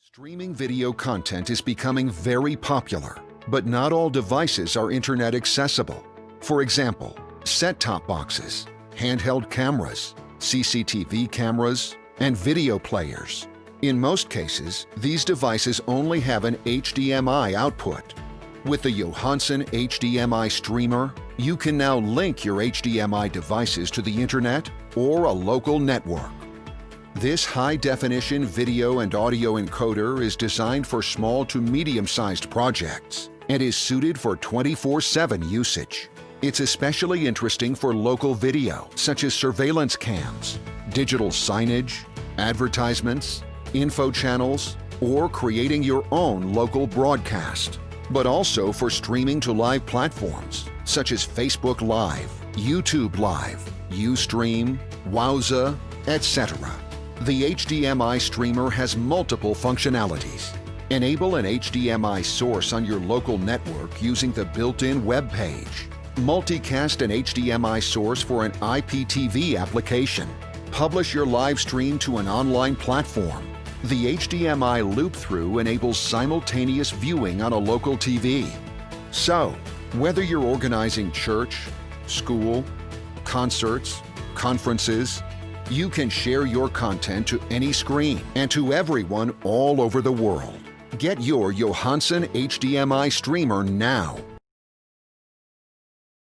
Streaming video content is becoming very popular, but not all devices are internet accessible. For example, set-top boxes, handheld cameras, CCTV cameras, and video players. In most cases, these devices only have an HDMI output. With the Johansson HDMI Streamer, you can now link your HDMI devices to the internet or a local network. This high-definition video and audio encoder is designed for small to medium-sized projects and is suited for 24/7 usage. It's especially interesting for local video, such as surveillance cams, digital signage, advertisements, info channels, or creating your own local broadcast, but also for streaming to live platforms such as Facebook Live, YouTube Live, Ustream, Wowza, etc. The HDMI streamer has multiple functionalities. Enable an HDMI source on your local network using the built-in web page. Multicast an HDMI source for an IPTV application. Publish your live stream to an online platform. The HDMI loop-through enables simultaneous viewing on a local TV. So, whether you're organizing church, school, concerts, conferences, you can share your content to any screen and to everyone all over the world. Get your Johansson HDMI Streamer now.